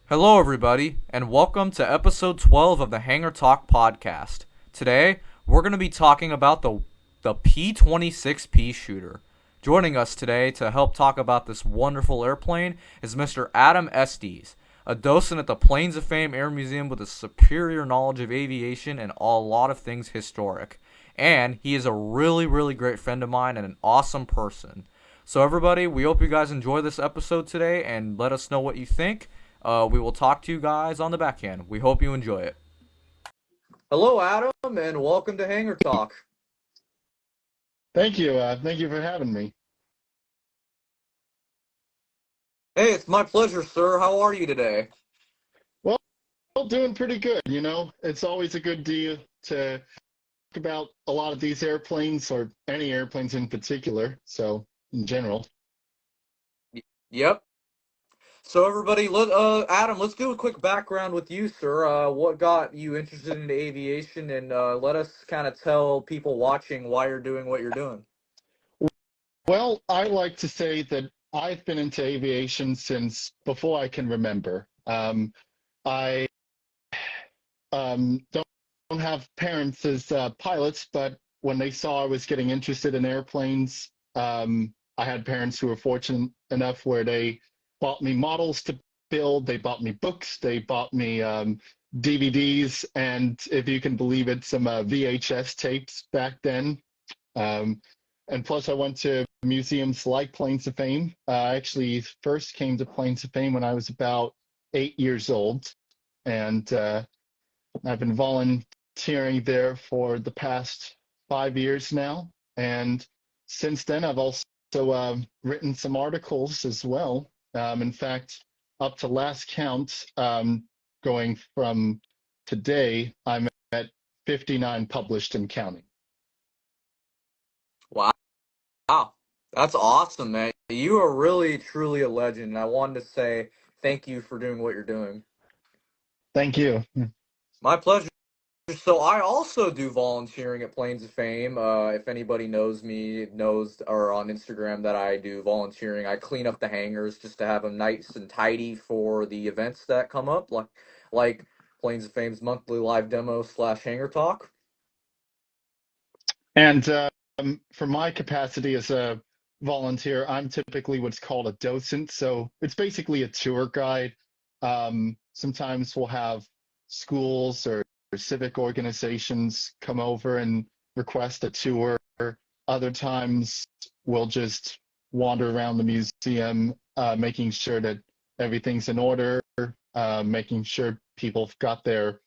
Hello, everybody, and welcome to episode 12 of the Hangar Talk podcast. Today, we're going to be talking about the P-26 Peashooter. Joining us today to help talk about this wonderful airplane is Mr. Adam Estes, a docent at the Planes of Fame Air Museum with a superior knowledge of aviation and a lot of things historic. And he is a really great friend of mine and an awesome person. So, everybody, we hope you guys enjoy this episode today and let us know what you think. We will talk to you guys on the back end. We hope you enjoy it. Hello, Adam, and welcome to Hangar Talk. Thank you. Thank you for having me. Hey, it's my pleasure, sir. How are you today? Well, doing pretty good. It's always a good deal to talk about a lot of these airplanes or any airplanes in particular. So, in general. Yep. So, everybody, Adam, let's do a quick background with you, sir. What got you interested in aviation, and let us kind of tell people watching why you're doing what you're doing. Well, I like to say that I've been into aviation since before I can remember. I don't have parents as pilots, but when they saw I was getting interested in airplanes, I had parents who were fortunate enough where they bought me models to build, they bought me books, they bought me DVDs, and if you can believe it, some VHS tapes back then. Um, and plus, I went to museums like Planes of Fame. I actually first came to Planes of Fame when I was about 8 years old, and I've been volunteering there for the past 5 years now. And since then, I've also written some articles as well. In fact, up to last count, going from today, I'm at 59 published and counting. Wow. Wow. That's awesome, man. You are really, truly a legend. And I wanted to say thank you for doing what you're doing. Thank you. My pleasure. So I also do volunteering at Planes of Fame. If anybody knows me, knows or on Instagram that I do volunteering, I clean up the hangars just to have them nice and tidy for the events that come up, like Planes of Fame's monthly live demo / hangar talk. And for my capacity as a volunteer, I'm typically what's called a docent. So it's basically a tour guide. Sometimes we'll have schools or civic organizations come over and request a tour. Other times we'll just wander around the museum, making sure that everything's in order, making sure people have got their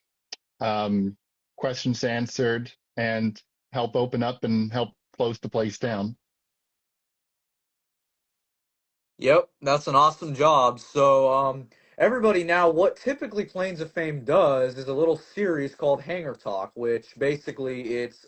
questions answered, and help open up and help close the place down. Yep, that's an awesome job. So, everybody now, what typically Planes of Fame does is a little series called Hangar Talk, which basically it's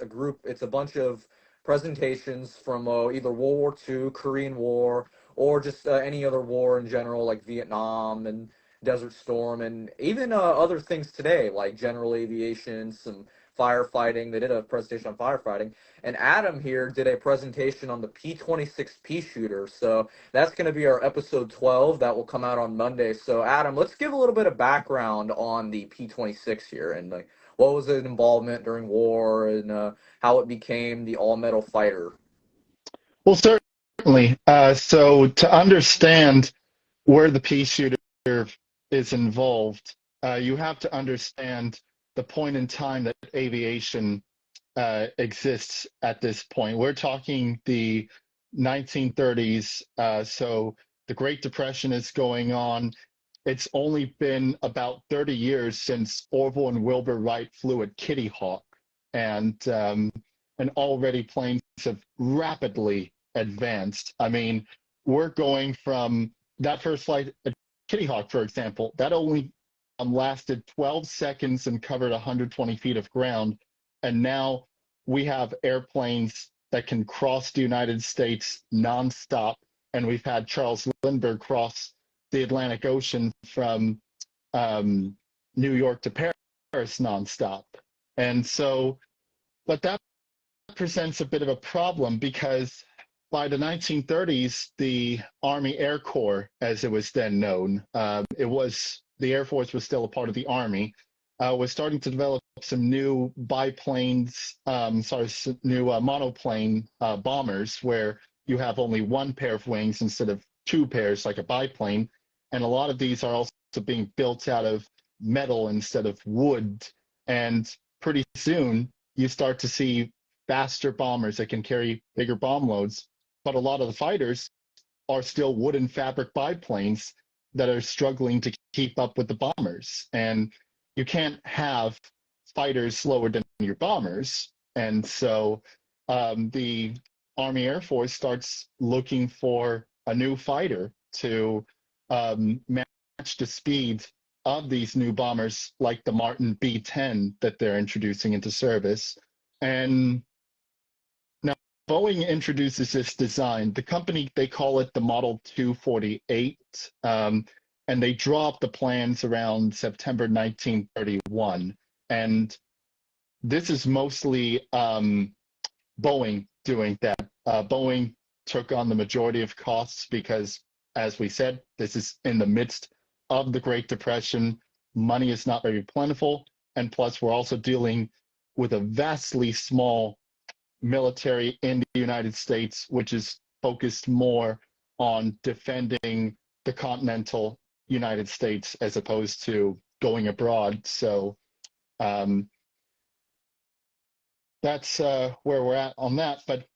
a bunch of presentations from either World War II, Korean War, or just any other war in general, like Vietnam and Desert Storm, and even other things today, like general aviation, some firefighting. They did a presentation on firefighting. And Adam here did a presentation on the P-26 Peashooter. So, that's going to be our episode 12 that will come out on Monday. So, Adam, let's give a little bit of background on the P-26 here and like what was its involvement during war and how it became the all-metal fighter. Well, certainly. So to understand where the Peashooter is involved, you have to understand the point in time that aviation exists at this point. We're talking the 1930s, so the Great Depression is going on. It's only been about 30 years since Orville and Wilbur Wright flew at Kitty Hawk, and and already planes have rapidly advanced. I mean, we're going from that first flight at Kitty Hawk, for example, that only lasted 12 seconds and covered 120 feet of ground, and now we have airplanes that can cross the United States nonstop, and we've had Charles Lindbergh cross the Atlantic Ocean from New York to Paris nonstop. And so, but that presents a bit of a problem because by the 1930s, the Army Air Corps, as it was then known, it was the Air Force was still a part of the Army, was starting to develop some new biplanes, new monoplane bombers where you have only one pair of wings instead of two pairs like a biplane. And a lot of these are also being built out of metal instead of wood. And pretty soon you start to see faster bombers that can carry bigger bomb loads. But a lot of the fighters are still wooden fabric biplanes that are struggling to keep up with the bombers. And you can't have fighters slower than your bombers. And so the Army Air Force starts looking for a new fighter to match the speed of these new bombers, like the Martin B-10 that they're introducing into service. And now Boeing introduces this design. The company, they call it the Model 248, and they draw up the plans around September 1931. And this is mostly Boeing doing that. Boeing took on the majority of costs because, as we said, this is in the midst of the Great Depression. Money is not very plentiful. And plus, we're also dealing with a vastly small military in the United States, which is focused more on defending the continental United States as opposed to going abroad. So that's where we're at on that. But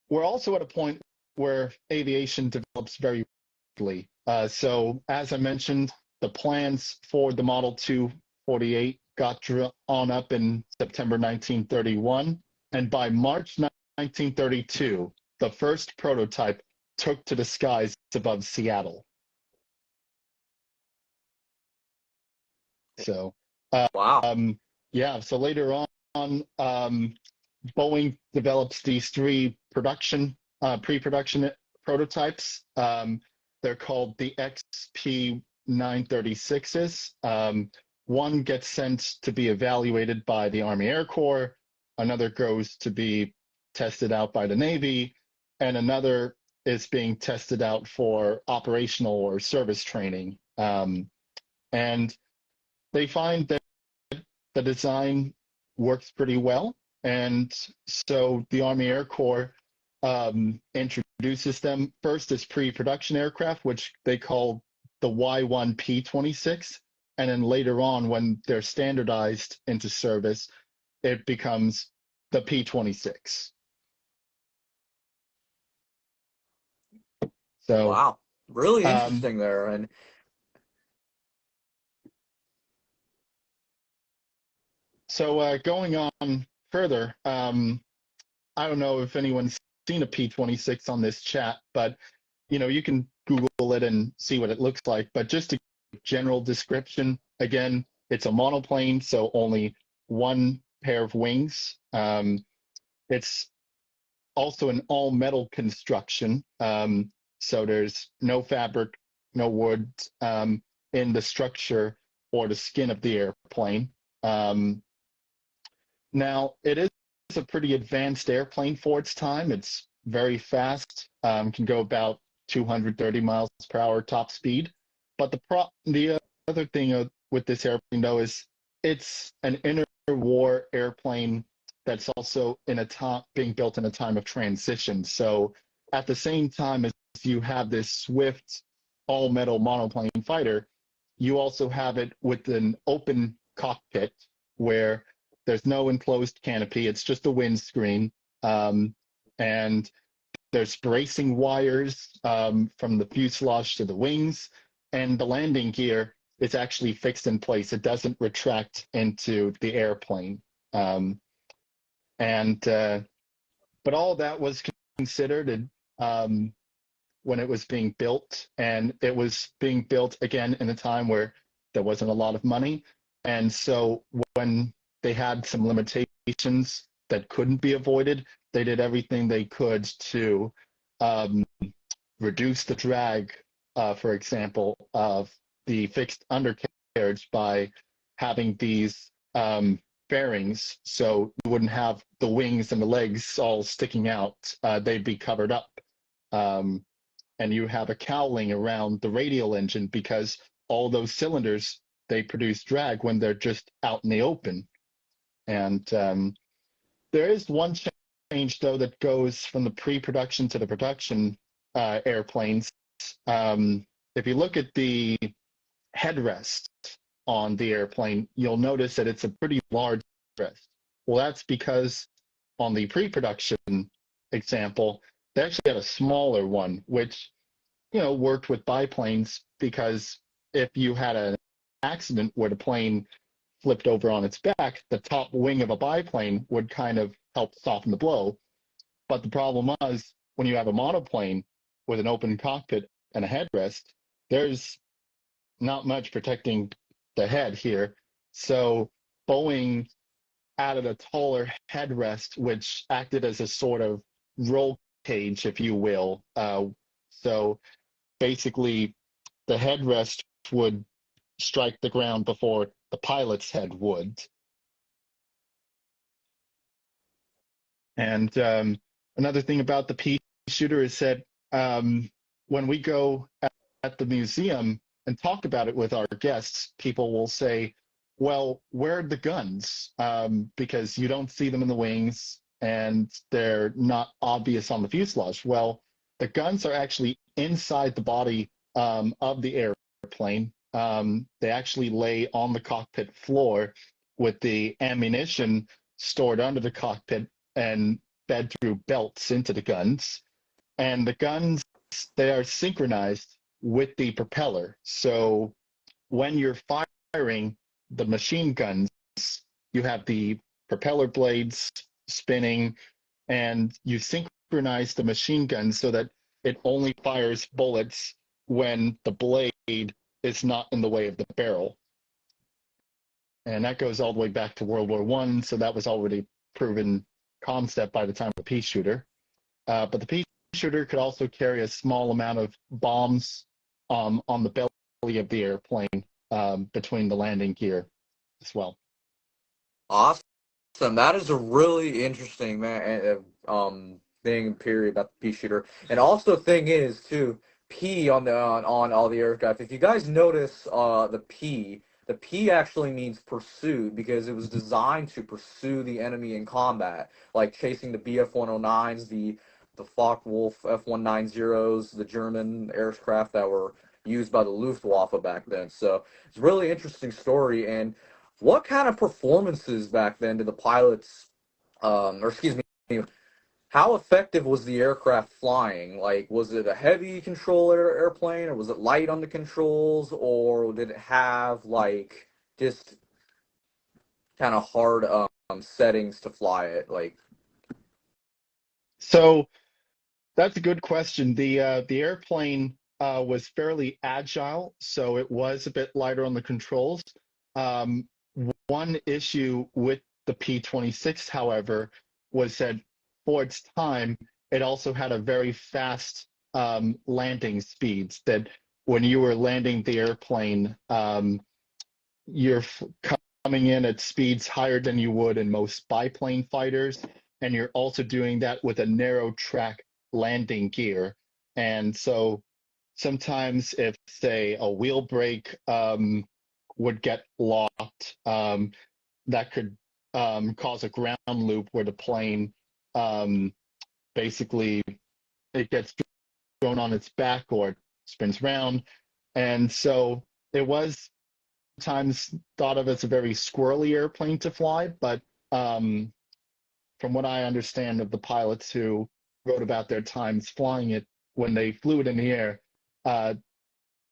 we're also at a point where aviation develops very rapidly. So as I mentioned, the plans for the Model 248 got drawn up in September 1931. And by March 1932, the first prototype took to the skies above Seattle. So, Wow. yeah, so later on, Boeing develops these three pre-production prototypes. They're called the XP-936s. One gets sent to be evaluated by the Army Air Corps, another goes to be tested out by the Navy, and another is being tested out for operational or service training. And they find that the design works pretty well. And so the Army Air Corps introduces them first as pre-production aircraft, which they call the Y-1 P-26. And then later on, when they're standardized into service, it becomes the P-26. So, Wow. Really um, interesting there. And going on further, I don't know if anyone's seen a P-26 on this chat, but you can Google it and see what it looks like. But just a general description, again, it's a monoplane, so only one pair of wings. It's also an all-metal construction, so there's no fabric, no wood in the structure or the skin of the airplane. Now, it is a pretty advanced airplane for its time. It's very fast, can go about 230 miles per hour top speed. But the other thing with this airplane, though, is it's an interwar airplane that's also being built in a time of transition. So at the same time as you have this swift all-metal monoplane fighter, you also have it with an open cockpit where there's no enclosed canopy. It's just a windscreen. And there's bracing wires from the fuselage to the wings. And the landing gear is actually fixed in place. It doesn't retract into the airplane. But all that was considered when it was being built. And it was being built, again, in a time where there wasn't a lot of money. And so when they had some limitations that couldn't be avoided, they did everything they could to reduce the drag, for example, of the fixed undercarriage by having these fairings, so you wouldn't have the wings and the legs all sticking out. They'd be covered up. And you have a cowling around the radial engine because all those cylinders they produce drag when they're just out in the open. And there is one change, though, that goes from the pre-production to the production airplanes. If you look at the headrest on the airplane, you'll notice that it's a pretty large headrest. Well, that's because on the pre-production example, they actually had a smaller one, which worked with biplanes because if you had an accident where the plane flipped over on its back, the top wing of a biplane would kind of help soften the blow. But the problem was when you have a monoplane with an open cockpit and a headrest, there's not much protecting the head here. So Boeing added a taller headrest, which acted as a sort of roll cage, if you will. So basically, the headrest would strike the ground before the pilot's head would. And another thing about the Peashooter is that when we go at the museum and talk about it with our guests, people will say, well, where are the guns? Because you don't see them in the wings and they're not obvious on the fuselage. Well, the guns are actually inside the body of the airplane. They actually lay on the cockpit floor with the ammunition stored under the cockpit and fed through belts into the guns. And the guns, they are synchronized with the propeller. So when you're firing the machine guns, you have the propeller blades spinning and you synchronize the machine gun so that it only fires bullets when the blade is not in the way of the barrel. And that goes all the way back to World War I, so that was already proven concept by the time of the Peashooter. But the Peashooter could also carry a small amount of bombs on the belly of the airplane between the landing gear as well. Awesome. That is a really interesting thing period about the Peashooter. And also thing is too, P on all the aircraft. If you guys notice the P actually means pursuit because it was designed to pursue the enemy in combat, like chasing the Bf-109s, the Focke-Wulf F-190s, the German aircraft that were used by the Luftwaffe back then. So it's a really interesting story. And what kind of performances back then did the pilots, or excuse me, how effective was the aircraft flying? Like, was it a heavy control airplane, or was it light on the controls, or did it have like just kind of hard settings to fly it? Like, So that's a good question. The airplane was fairly agile, so it was a bit lighter on the controls. Um, One issue with the P-26, however, was that for its time, it also had a very fast landing speeds. That when you were landing the airplane, you're coming in at speeds higher than you would in most biplane fighters, and you're also doing that with a narrow track landing gear. And so sometimes if, say, a wheel brake would get locked, that could cause a ground loop where the plane um, basically it gets thrown on its back or it spins round. And so it was sometimes thought of as a very squirrely airplane to fly, but from what I understand of the pilots who wrote about their times flying it, when they flew it in the air, uh,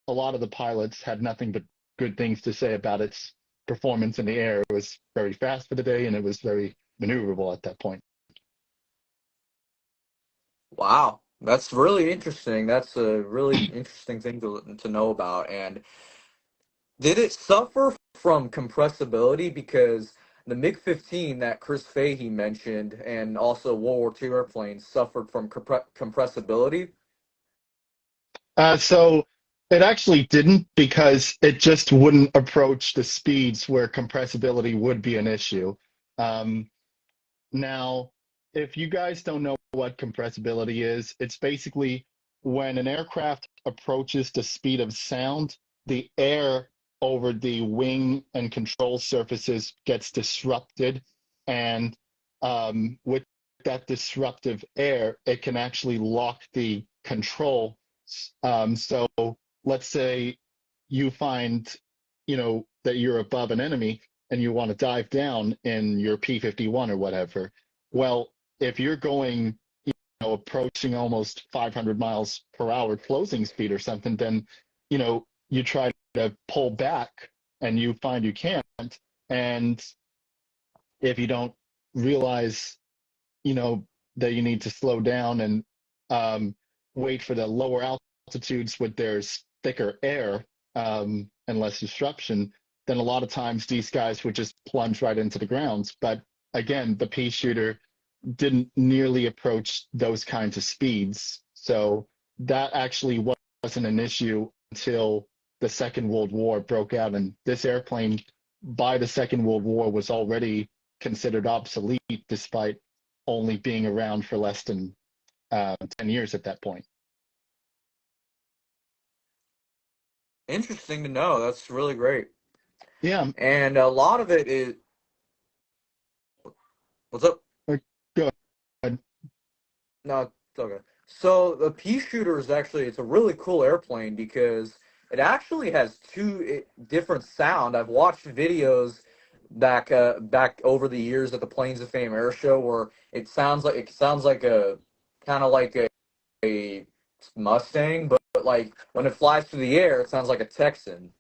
a lot of the pilots had nothing but good things to say about its performance in the air. It was very fast for the day and it was very maneuverable at that point. wow, that's really interesting. That's a really interesting thing to know about. And did it suffer from compressibility? Because the MiG-15 that Chris Fahey mentioned, and also World War II airplanes, suffered from compressibility. So it actually didn't because it just wouldn't approach the speeds where compressibility would be an issue. Um, Now, if you guys don't know what compressibility is, it's basically when an aircraft approaches the speed of sound, the air over the wing and control surfaces gets disrupted, and with that disruptive air, it can actually lock the control. So let's say you find, that you're above an enemy and you want to dive down in your P-51 or whatever. Well, if you're going, approaching almost 500 miles per hour closing speed or something, then, you try to pull back and you find you can't. And if you don't realize, you know, that you need to slow down and wait for the lower altitudes with there's thicker air and less disruption, then a lot of times these guys would just plunge right into the ground. But again, the Peashooter didn't nearly approach those kinds of speeds. So that actually wasn't an issue until the Second World War broke out. And this airplane, by the Second World War, was already considered obsolete despite only being around for less than 10 years at that point. Interesting to know. That's really great. Yeah, And a lot of it is what's up? go ahead. No, it's okay. So the Peashooter is actually it's a really cool airplane because it actually has different sound. I've watched videos back over the years at the Planes of Fame Air Show where it sounds like a kind of like a Mustang, but like when it flies through the air, it sounds like a Texan.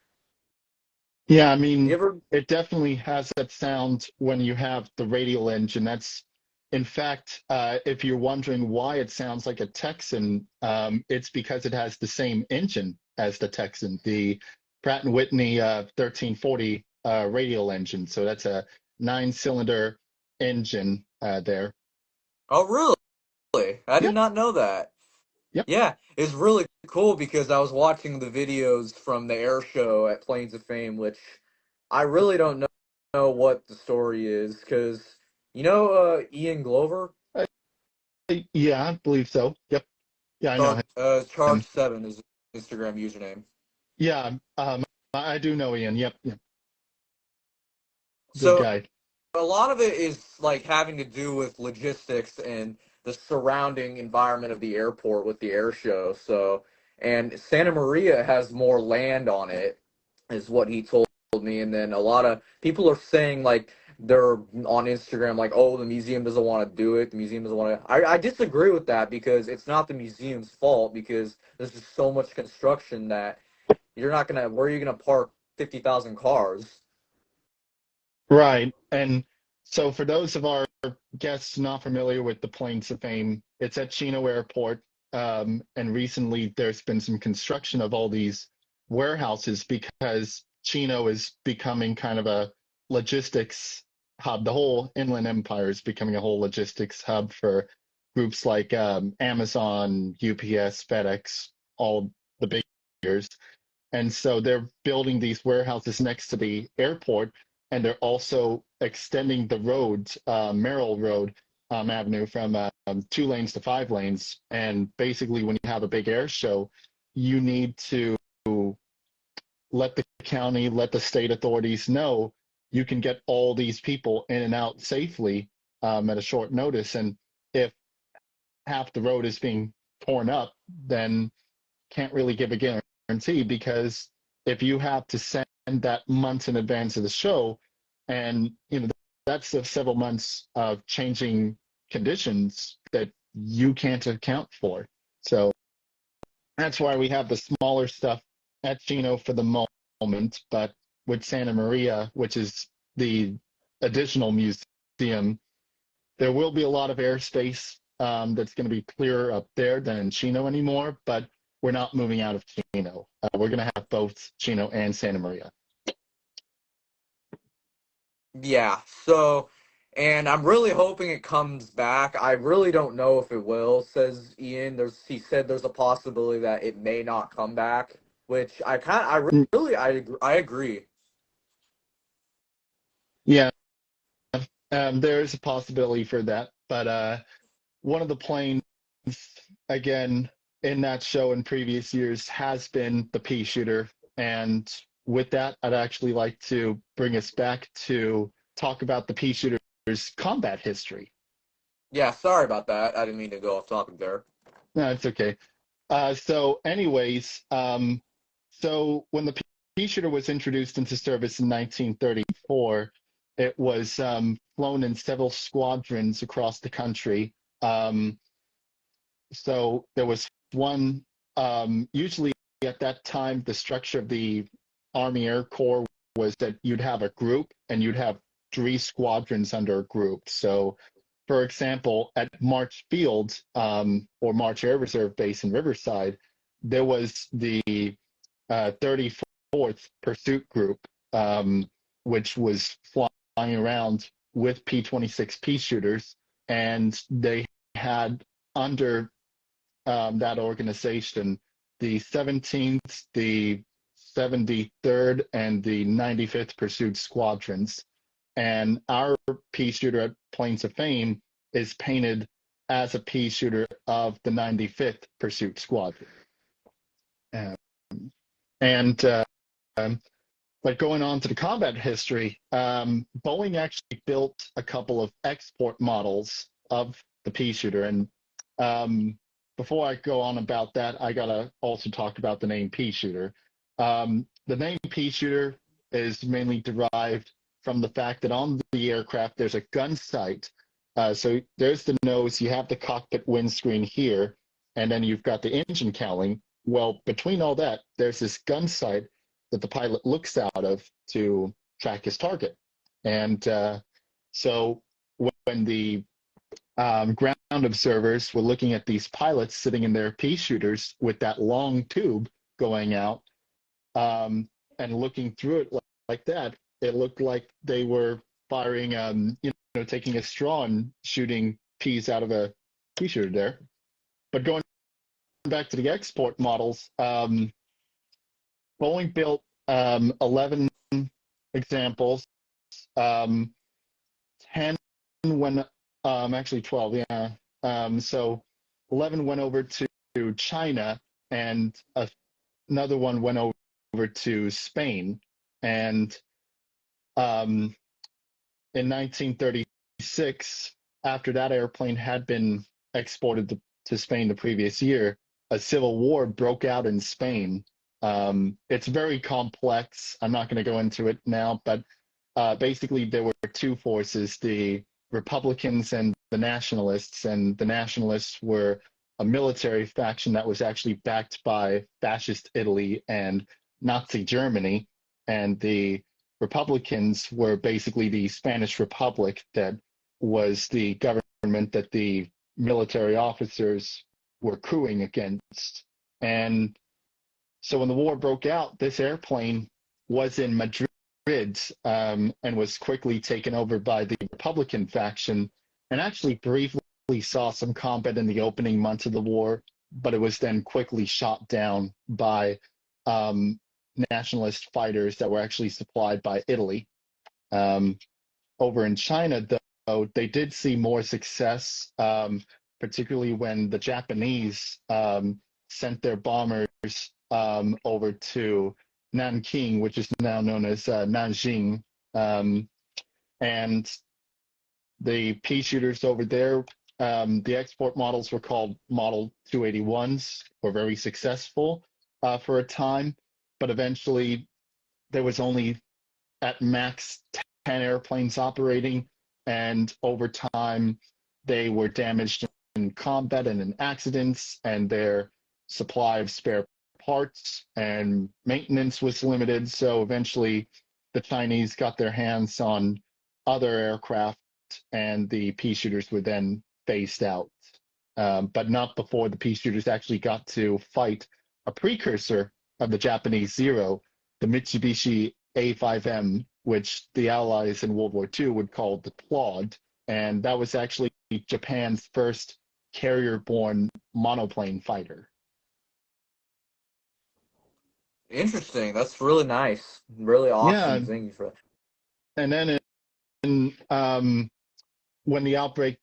Yeah, I You mean, ever? it definitely has that sound when you have the radial engine. In fact, if you're wondering why it sounds like a Texan, it's because it has the same engine as the Texan, the Pratt& and Whitney 1340 radial engine. So that's a nine-cylinder engine there. Oh, really? I did Yep, not know that. yep. Yeah, it's really cool because I was watching the videos from the air show at Plains of Fame, which I really don't know what the story is because Ian Glover, Uh, yeah, I believe so. Yep. Yeah, I know Charge him. 7 is his Instagram username. Yeah, I do know Ian. Yep, yep. Good So guy. a lot of it is like having to do with logistics and the surrounding environment of the airport with the air show. So, and Santa Maria has more land on it, is what he told me. And then a lot of people are saying like they're on Instagram like, oh, the museum doesn't want to do it. The museum doesn't want to. I disagree with that because it's not the museum's fault because there's just so much construction that you're not gonna. Where are you gonna park 50,000 cars? Right. And so for those of our guests not familiar with the Plains of Fame, it's at Chino Airport. And recently there's been some construction of all these warehouses because Chino is becoming kind of a logistics hub. The whole Inland Empire is becoming a whole logistics hub for groups like Amazon, UPS, FedEx, all the big players. And so they're building these warehouses next to the airport, and they're also extending the road, Merrill Road Avenue, from 2 lanes to 5 lanes. And basically, when you have a big air show, you need to let the county, let the state authorities know you can get all these people in and out safely at a short notice. And if half the road is being torn up, then can't really give a guarantee because if you have to send that months in advance of the show, and that's several months of changing conditions that you can't account for. So that's why we have the smaller stuff at Chino for the moment, but with Santa Maria, which is the additional museum, there will be a lot of airspace that's going to be clearer up there than in Chino anymore, but we're not moving out of Chino. We're going to have both Chino and Santa Maria. Yeah, so, and I'm really hoping it comes back. I really don't know if it will, says Ian. He said there's a possibility that it may not come back, which Mm, I agree. yeah, there's a possibility for that, but one of the planes, again, in that show in previous years has been the Peashooter, and with that, I'd actually like to bring us back to talk about the Peashooter's combat history. Yeah, sorry about that. I didn't mean to go off topic there. No, it's okay. So when the Peashooter was introduced into service in 1934, it was flown in several squadrons across the country. Um, so there was one, usually at that time, the structure of the Army Air Corps was that you'd have a group and you'd have three squadrons under a group. So, for example, at March Field or March Air Reserve Base in Riverside, there was the 34th Pursuit Group, which was flying around with P-26 Peashooters, and they had under that organization the 17th, the 73rd, and the 95th Pursuit Squadrons. And our Peashooter at Plains of Fame is painted as a Peashooter of the 95th Pursuit Squadron. Um, and But going on to the combat history, Boeing actually built a couple of export models of the Peashooter. And before I go on about that, I gotta also talk about the name Peashooter. The name Peashooter is mainly derived from the fact that on the aircraft there's a gun sight. So there's the nose, you have the cockpit windscreen here, and then you've got the engine cowling. Well, between all that, there's this gun sight that the pilot looks out of to track his target. And so when the ground observers were looking at these pilots sitting in their pea shooters with that long tube going out and looking through it like that, it looked like they were firing, taking a straw and shooting peas out of a pea shooter there. But going back to the export models, Boeing built 11 examples. 10 went, actually 12, yeah. So 11 went over to China, and another one went over to Spain. And in 1936, after that airplane had been exported to Spain the previous year, a civil war broke out in Spain. It's very complex. I'm not going to go into it now, but basically there were two forces, the Republicans and the Nationalists, and the Nationalists were a military faction that was actually backed by fascist Italy and Nazi Germany, and the Republicans were basically the Spanish Republic that was the government that the military officers were cooing against. And so when the war broke out, this airplane was in Madrid and was quickly taken over by the Republican faction, and actually briefly saw some combat in the opening months of the war, but it was then quickly shot down by nationalist fighters that were actually supplied by Italy. Over in China, though, they did see more success, particularly when the Japanese sent their bombers over to Nanking, which is now known as Nanjing. And the pea shooters over there, the export models were called Model 281s, were very successful for a time, but eventually there was only at max 10 airplanes operating, and over time they were damaged in combat and in accidents, and their supply of spare parts and maintenance was limited. So eventually the Chinese got their hands on other aircraft, and the pea shooters were then phased out. But not before the pea shooters actually got to fight a precursor of the Japanese Zero, the Mitsubishi A5M, which the Allies in World War II would call the Claude. And that was actually Japan's first carrier-borne monoplane fighter. Interesting. That's really nice. Really awesome. Yeah, Thank you for that. and then when the outbreak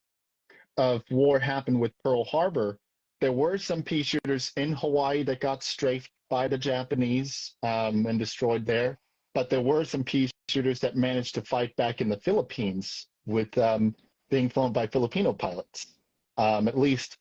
of war happened with Pearl Harbor, there were some pea shooters in Hawaii that got strafed by the Japanese and destroyed there, but there were some pea shooters that managed to fight back in the Philippines with being flown by Filipino pilots. At least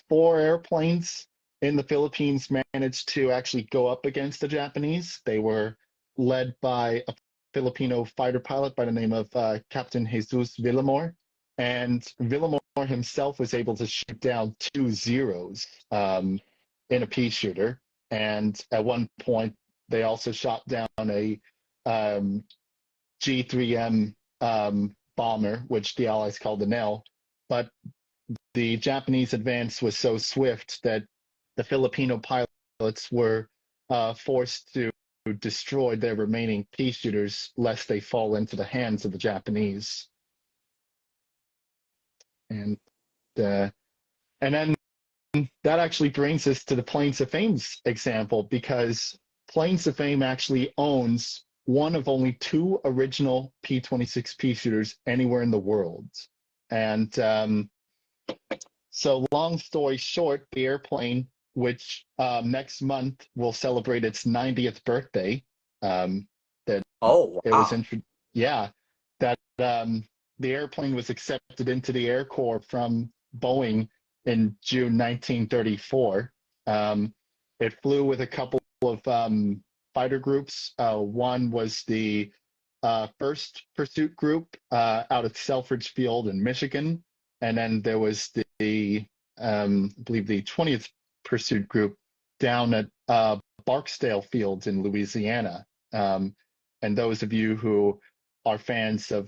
four airplanes in the Philippines managed to actually go up against the Japanese. They were led by a Filipino fighter pilot by the name of Captain Jesus Villamor. And Villamor himself was able to shoot down two Zeros in a pea shooter. And at one point, they also shot down a G3M bomber, which the Allies called the Nell. But the Japanese advance was so swift that the Filipino pilots were forced to destroy their remaining pea shooters lest they fall into the hands of the Japanese. And uh, and then that actually brings us to the Planes of Fame's example, because Planes of Fame actually owns one of only two original P-26 pea shooters anywhere in the world. And so long story short, the airplane, which next month will celebrate its 90th birthday, that Oh, it was, wow. yeah, that the airplane was accepted into the Air Corps from Boeing in June 1934. It flew with a couple of fighter groups. One was the first pursuit group out at Selfridge Field in Michigan, and then there was the I believe the 20th pursuit group down at Barksdale Fields in Louisiana. And those of you who are fans of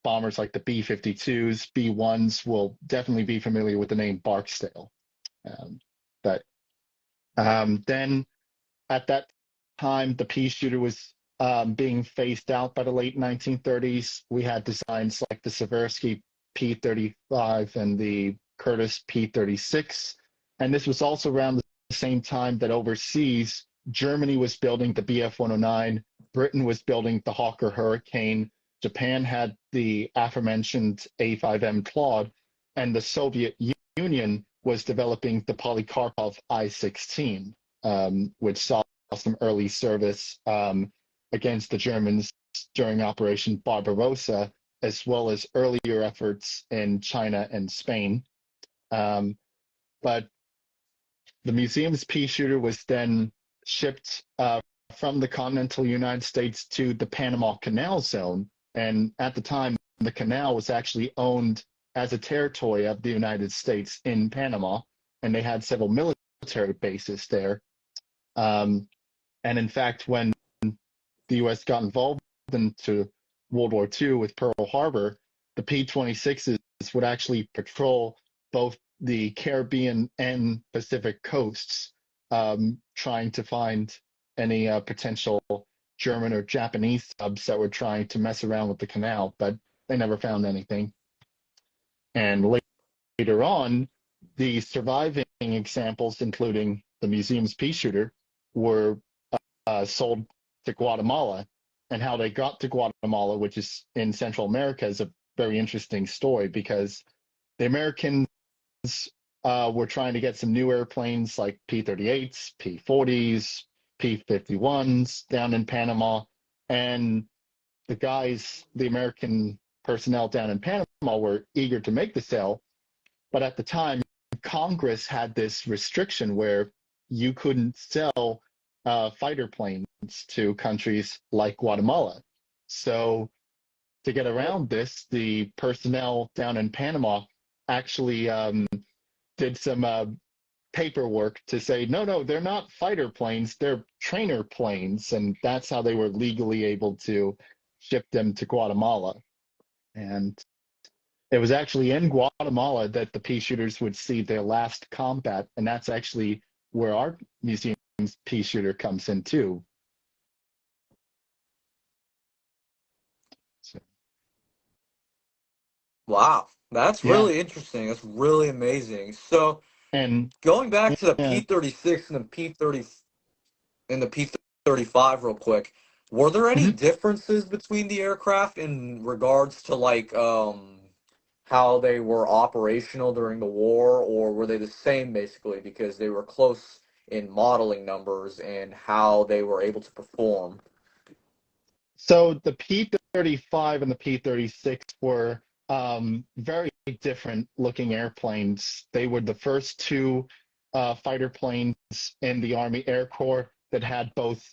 bombers like the B-52s, B-1s will definitely be familiar with the name Barksdale. But then at that time, the Peashooter was being phased out by the late 1930s. We had designs like the Seversky P-35 and the Curtiss P-36. And this was also around the same time that overseas, Germany was building the Bf-109, Britain was building the Hawker Hurricane, Japan had the aforementioned A5M Claude, and the Soviet Union was developing the Polykarpov I-16, which saw some early service against the Germans during Operation Barbarossa, as well as earlier efforts in China and Spain. But the museum's pea shooter was then shipped from the continental United States to the Panama Canal Zone. And at the time, the canal was actually owned as a territory of the United States in Panama, and they had several military bases there. And in fact, when the U.S. got involved into World War II with Pearl Harbor, the P-26s would actually patrol both the Caribbean and Pacific coasts, trying to find any potential German or Japanese subs that were trying to mess around with the canal, but they never found anything. And later on, the surviving examples, including the museum's pea shooter, were sold to Guatemala. And how they got to Guatemala, which is in Central America, is a very interesting story, because the Americans were trying to get some new airplanes like P-38s, P-40s, P-51s down in Panama. And the American personnel down in Panama were eager to make the sale. But at the time, Congress had this restriction where you couldn't sell fighter planes to countries like Guatemala. So to get around this, the personnel down in Panama actually did some paperwork to say, no, they're not fighter planes, they're trainer planes. And that's how they were legally able to ship them to Guatemala. And it was actually in Guatemala that the pea shooters would see their last combat. And that's actually where our museum's pea shooter comes in too. So, Wow. That's yeah. really interesting. That's really amazing. So And going back to the yeah. P-36 and the P-30 and the P-35 real quick, were there any Mhm. differences between the aircraft in regards to like how they were operational during the war, or were they the same basically because they were close in modeling numbers and how they were able to perform? So the P-35 and the P-36 were very different looking airplanes. They were the first two fighter planes in the Army Air Corps that had both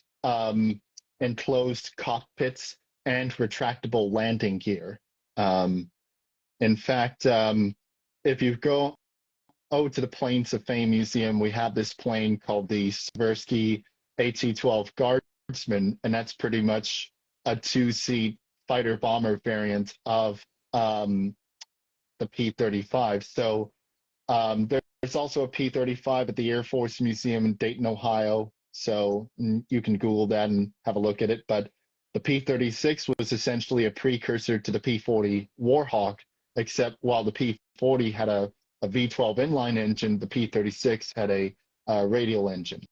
enclosed cockpits and retractable landing gear. Um, in fact, if you go to the Planes of Fame Museum, we have this plane called the Seversky AT-12 Guardsman, and that's pretty much a two-seat fighter bomber variant of um, the P-35. So there's also a P-35 at the Air Force Museum in Dayton, Ohio. So you can Google that and have a look at it. But the P-36 was essentially a precursor to the P-40 Warhawk, except while the P-40 had a V12 inline engine, the P-36 had a radial engine.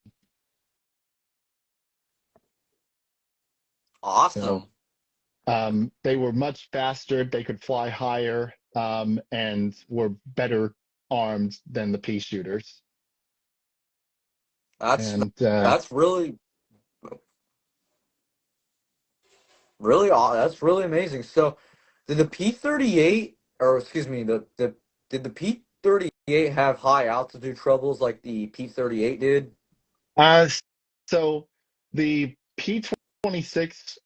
So Awesome. they were much faster, they could fly higher, and were better armed than the Peashooters. That's And that's that's really amazing. So, did the P-38, or excuse me, did the P-38 have high altitude troubles like the P-38 did? Uh, so the P-26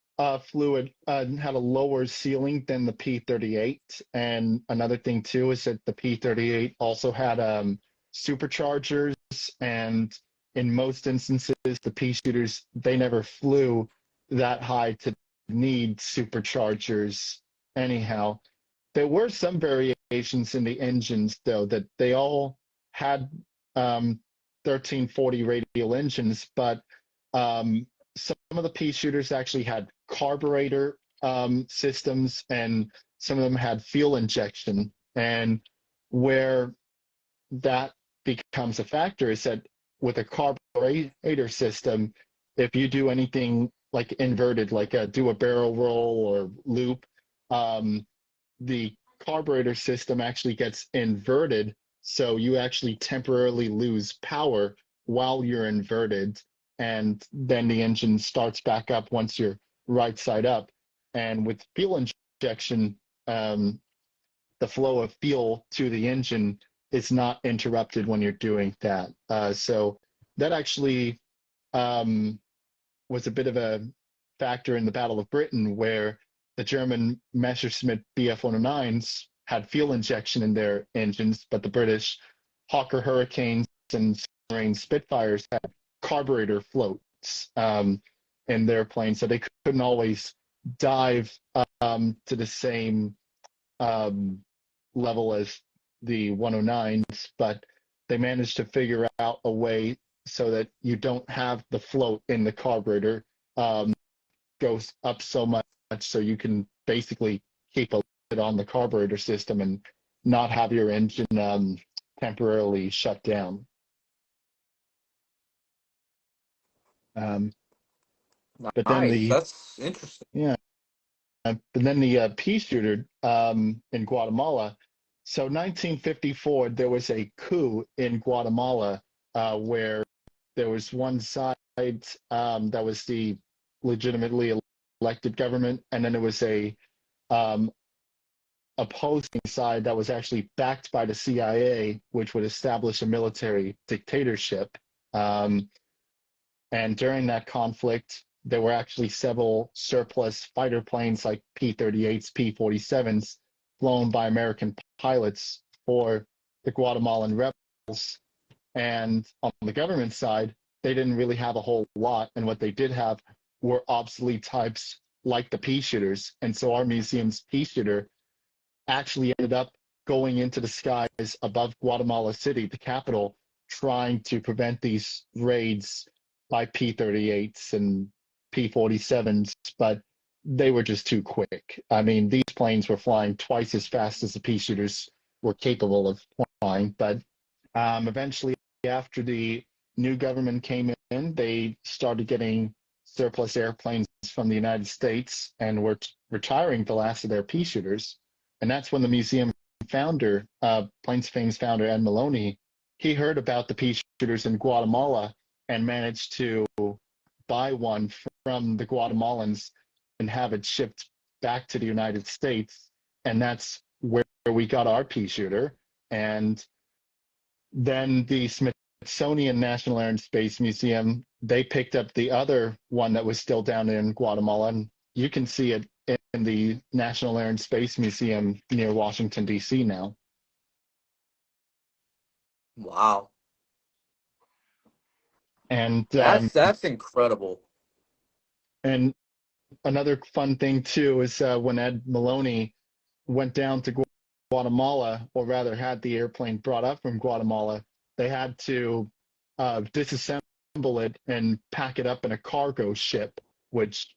fluid had a lower ceiling than the P-38, and another thing too is that the P-38 also had superchargers, and in most instances, the Peashooters they never flew that high to need superchargers. Anyhow, there were some variations in the engines, though, that they all had 1340 radial engines, but um, some of the Peashooters actually had carburetor systems, and some of them had fuel injection. And where that becomes a factor is that with a carburetor system, if you do anything like inverted, like do a barrel roll or loop, um, the carburetor system actually gets inverted, so you actually temporarily lose power while you're inverted, and then the engine starts back up once you're right side up. And with fuel injection, um, the flow of fuel to the engine is not interrupted when you're doing that. So that actually um, was a bit of a factor in the Battle of Britain, where the German Messerschmitt Bf 109s had fuel injection in their engines, but the British Hawker Hurricanes and Submarine Spitfires had carburetor floats in their planes, so they couldn't always dive to the same um, level as the 109s, but they managed to figure out a way so that you don't have the float in the carburetor um, goes up so much, so you can basically keep a lid on the carburetor system and not have your engine temporarily shut down. Um, but then Nice. the That's interesting. yeah, but then the Peashooter in Guatemala. So 1954, there was a coup in Guatemala where there was one side that was the legitimately elected government, and then there was a um, opposing side that was actually backed by the CIA, which would establish a military dictatorship. Um, and during that conflict, there were actually several surplus fighter planes like P-38s, P-47s flown by American pilots for the Guatemalan rebels. And on the government side, they didn't really have a whole lot. And what they did have were obsolete types like the Peashooters. And so our museum's Peashooter actually ended up going into the skies above Guatemala City, the capital, trying to prevent these raids by P-38s and P-47s, but they were just too quick. I mean, these planes were flying twice as fast as the Peashooters were capable of flying, but eventually, after the new government came in, they started getting surplus airplanes from the United States and were retiring the last of their Peashooters. And that's when the museum founder, Planes Fame's founder, Ed Maloney, he heard about the pea shooters in Guatemala and managed to buy one from the Guatemalans and have it shipped back to the United States. And that's where we got our pea shooter. And then the Smithsonian National Air and Space Museum, they picked up the other one that was still down in Guatemala. And you can see it in the National Air and Space Museum near Washington, D.C. now. Wow. And That's incredible. and another fun thing too is when Ed Maloney went down to Guatemala, or rather had the airplane brought up from Guatemala, they had to disassemble it and pack it up in a cargo ship, which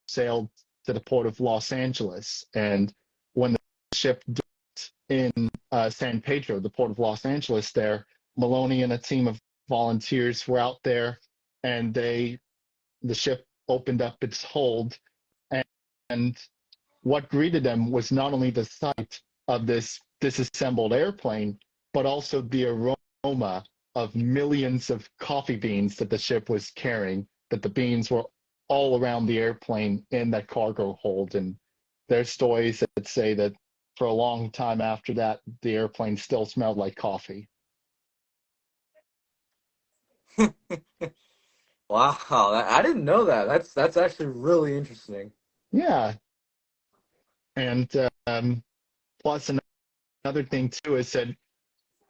sailed to the port of Los Angeles. And when the ship docked in San Pedro, the port of Los Angeles there, Maloney and a team of volunteers were out there, and the ship opened up its hold, and what greeted them was not only the sight of this disassembled airplane, but also the aroma of millions of coffee beans that the ship was carrying, that the beans were all around the airplane in that cargo hold. And there's stories that say that for a long time after that, the airplane still smelled like coffee. Wow, I didn't know that. That's actually really interesting. Yeah. And plus another thing too is that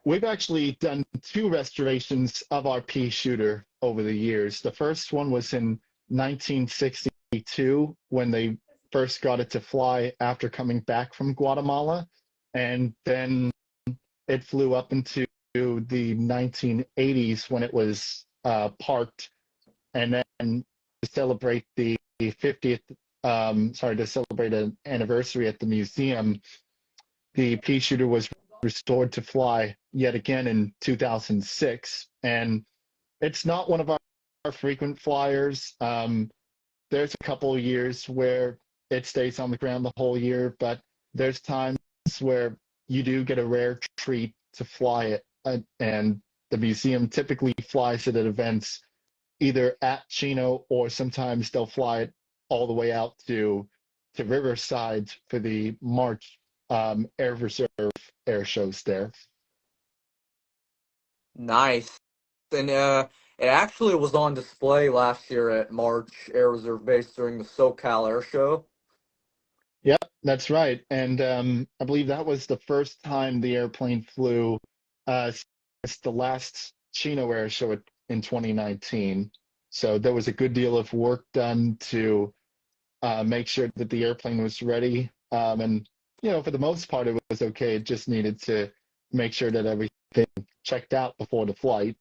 we've actually done two restorations of our Peashooter over the years. The first one was in 1962 when they first got it to fly after coming back from Guatemala. And then it flew up into the 1980s when it was parked. And then to celebrate the 50th, to celebrate an anniversary at the museum, the Peashooter was restored to fly yet again in 2006. And it's not one of our frequent flyers. There's a couple of years where it stays on the ground the whole year, but there's times where you do get a rare treat to fly it. And the museum typically flies it at events either at Chino, or sometimes they'll fly it all the way out to Riverside for the March Air Reserve air shows there. Nice. And it actually was on display last year at March Air Reserve Base during the SoCal Air Show. Yep, that's right. And I believe that was the first time the airplane flew since the last Chino Air Show in 2019. So there was a good deal of work done to make sure that the airplane was ready. And, for the most part, it was okay. It just needed to make sure that everything checked out before the flight.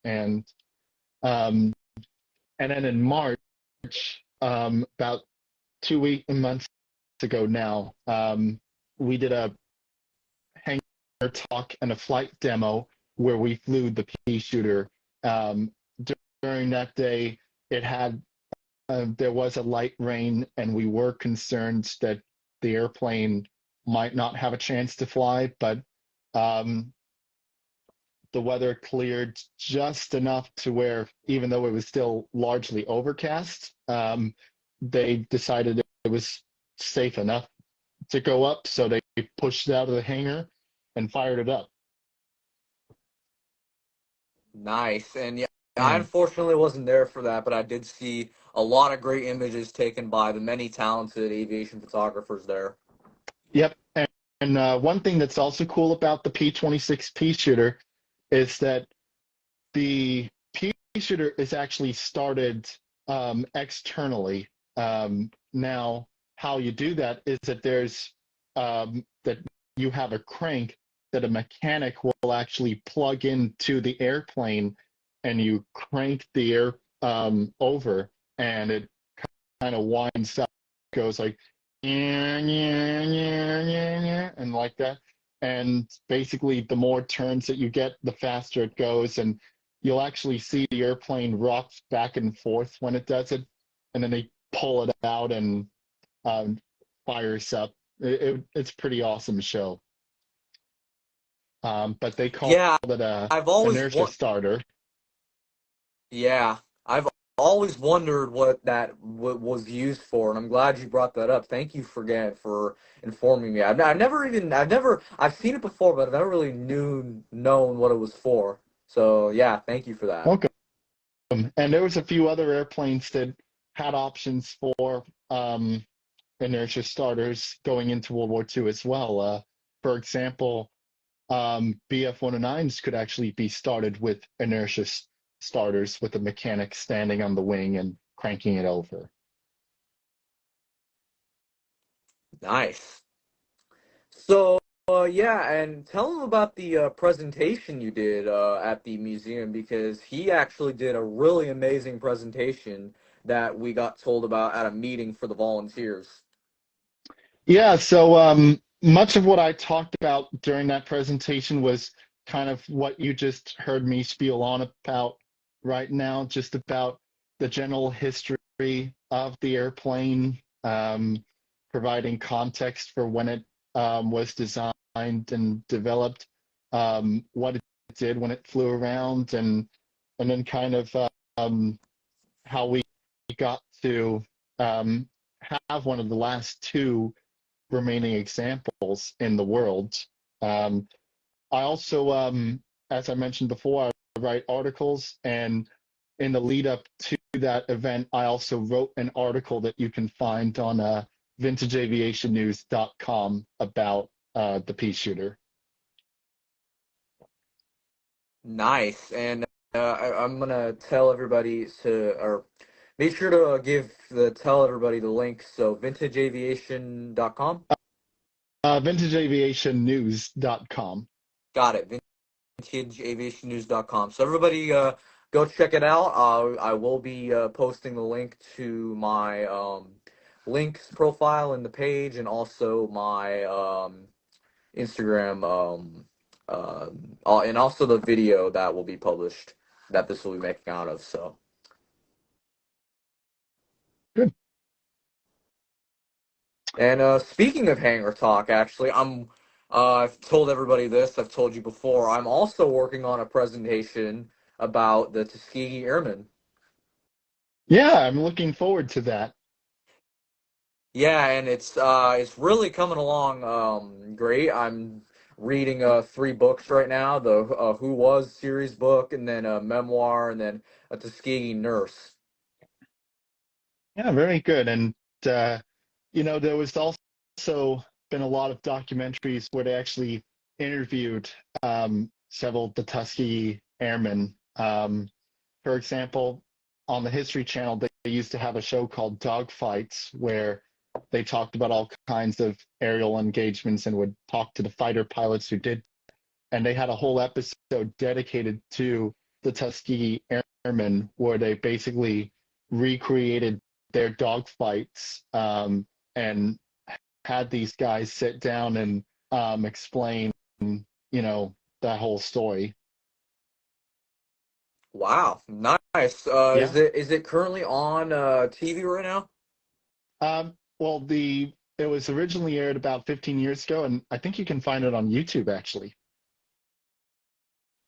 And um, and then in March, about 2 months ago now, we did a hangar talk and a flight demo where we flew the Peashooter. During that day, it had there was a light rain, and we were concerned that the airplane might not have a chance to fly, but um, the weather cleared just enough to where, even though it was still largely overcast, they decided it was safe enough to go up, so they pushed it out of the hangar and fired it up. Nice. And yeah, I And unfortunately wasn't there for that, but I did see a lot of great images taken by the many talented aviation photographers there. yep, and one thing that's also cool about the P-26 Peashooter is that the Peashooter is actually started externally. Now, how you do that is that there's that you have a crank that a mechanic will actually plug into the airplane, and you crank the air over, and it kind of winds up, goes like yeah, yeah, yeah, yeah, yeah, and like that. And basically, the more turns that you get, the faster it goes, and you'll actually see the airplane rock back and forth when it does it, and then they pull it out and fires up. It's a pretty awesome show. but they call Yeah, it a I've always inertia want. starter. Yeah, I've always wondered what that was used for, and I'm glad you brought that up. Thank you for informing me. I've seen it before, but I've never really known what it was for. So yeah, thank you for that. Welcome. And there was a few other airplanes that had options for inertia starters going into World War II as well. For example, BF-109s could actually be started with inertia starters with the mechanic standing on the wing and cranking it over. Nice. So, yeah, and tell him about the presentation you did at the museum because he actually did a really amazing presentation that we got told about at a meeting for the volunteers. Yeah, so much of what I talked about during that presentation was kind of what you just heard me spiel on about right now, just about the general history of the airplane, providing context for when it was designed and developed, what it did when it flew around, and then kind of um, how we got to um, have one of the last two remaining examples in the world. Um, I also, as I mentioned before, I write articles, and in the lead up to that event, I also wrote an article that you can find on vintageaviationnews.com about the Peashooter. Nice. And I'm gonna tell everybody to, or make sure to tell everybody the link. So vintageaviation.com. Vintageaviationnews.com. Got it. Vintageaviationnews.com. So everybody go check it out. I will be posting the link to my links profile in the page and also my Instagram and also the video that will be published that this will be making out of. So Good. and speaking of Hangar Talk, actually, I've told everybody this. I've told you before. I'm also working on a presentation about the Tuskegee Airmen. Yeah, I'm looking forward to that. Yeah, and it's really coming along great. I'm reading three books right now: the Who Was series book, and then a memoir, and then a Tuskegee Nurse. Yeah, very good. And uh, there was also been a lot of documentaries where they actually interviewed several of the Tuskegee Airmen. For example, on the History Channel, they used to have a show called Dogfights where they talked about all kinds of aerial engagements and would talk to the fighter pilots who did. And they had a whole episode dedicated to the Tuskegee Airmen where they basically recreated their dogfights and had these guys sit down and explain, that whole story. Wow, nice. Yeah. Is it currently on TV right now? Well, it was originally aired about 15 years ago, and I think you can find it on YouTube actually.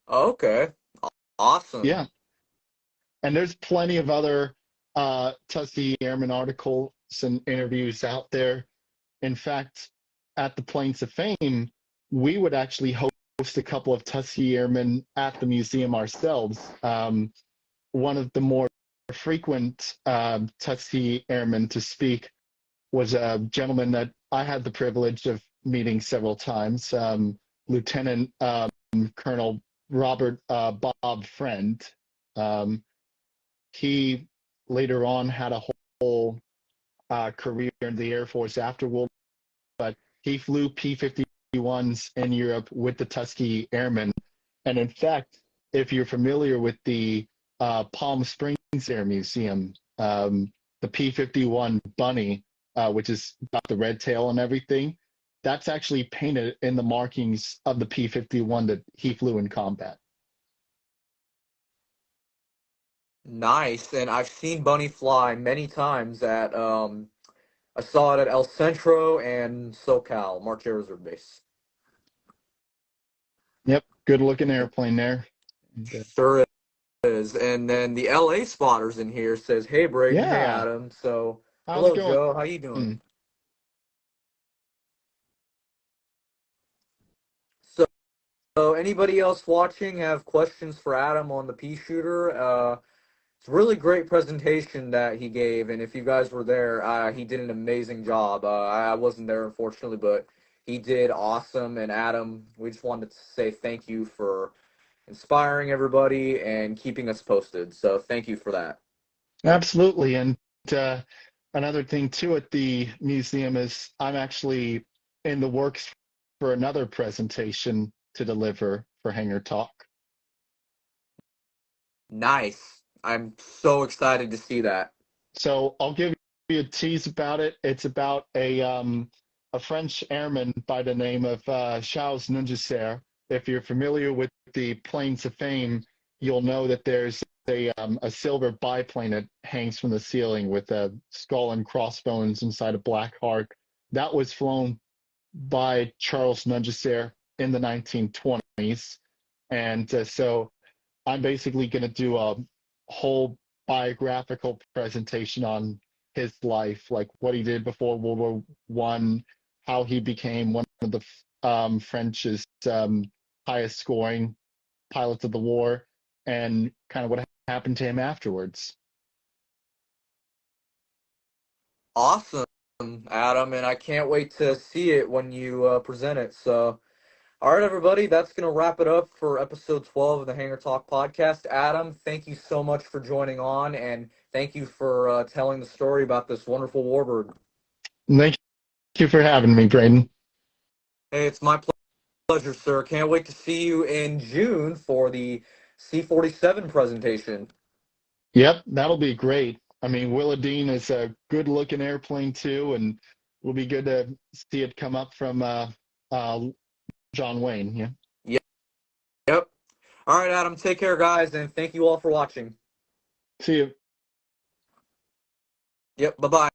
Okay, awesome. Yeah, and there's plenty of other Tuskegee Airmen articles and interviews out there. In fact, at the Plains of Fame, we would actually host a couple of Tuskegee Airmen at the museum ourselves. One of the more frequent Tuskegee Airmen to speak was a gentleman that I had the privilege of meeting several times, Lieutenant Colonel Robert Bob Friend. Um, he later on had a whole career in the Air Force after World, but he flew P-51s in Europe with the Tuskegee Airmen. And in fact, if you're familiar with the Palm Springs Air Museum, the P-51 Bunny, which is got the red tail and everything, that's actually painted in the markings of the P-51 that he flew in combat. Nice. And I've seen Bunny fly many times at I saw it at El Centro and SoCal, March Air Reserve Base. good looking airplane there. And, Sure is. And then the LA spotters in here says, "Hey Braden, hey yeah, Adam." So, how's it hello going? Joe, how you doing? So, anybody else watching have questions for Adam on the Peashooter? It's a really great presentation that he gave, and if you guys were there, he did an amazing job. I wasn't there unfortunately, but he did awesome. And Adam, we just wanted to say thank you for inspiring everybody and keeping us posted. So thank you for that. Absolutely. And uh, another thing too at the museum is I'm actually in the works for another presentation to deliver for Hangar Talk. Nice. I'm so excited to see that. So I'll give you a tease about it. It's about a French airman by the name of Charles Nungesser. If you're familiar with the Planes of Fame, you'll know that there's a silver biplane that hangs from the ceiling with a skull and crossbones inside a black heart. That was flown by Charles Nungesser in the 1920s. And so I'm basically going to do a whole biographical presentation on his life, like what he did before World War One, how he became one of the French's highest scoring pilots of the war, and kind of what happened to him afterwards. Awesome, Adam, and I can't wait to see it when you present it. So, all right, everybody, that's going to wrap it up for episode 12 of the Hangar Talk podcast. Adam, thank you so much for joining on, and thank you for telling the story about this wonderful warbird. And thank you for having me, Braden. Hey, it's my pleasure, sir. Can't wait to see you in June for the C-47 presentation. Yep, that'll be great. I mean, Willadine is a good looking airplane too, and it'll be good to see it come up from uh, John Wayne. Yeah. Yep. Yep. All right, Adam, take care, guys, and thank you all for watching. See you. Yep, bye-bye.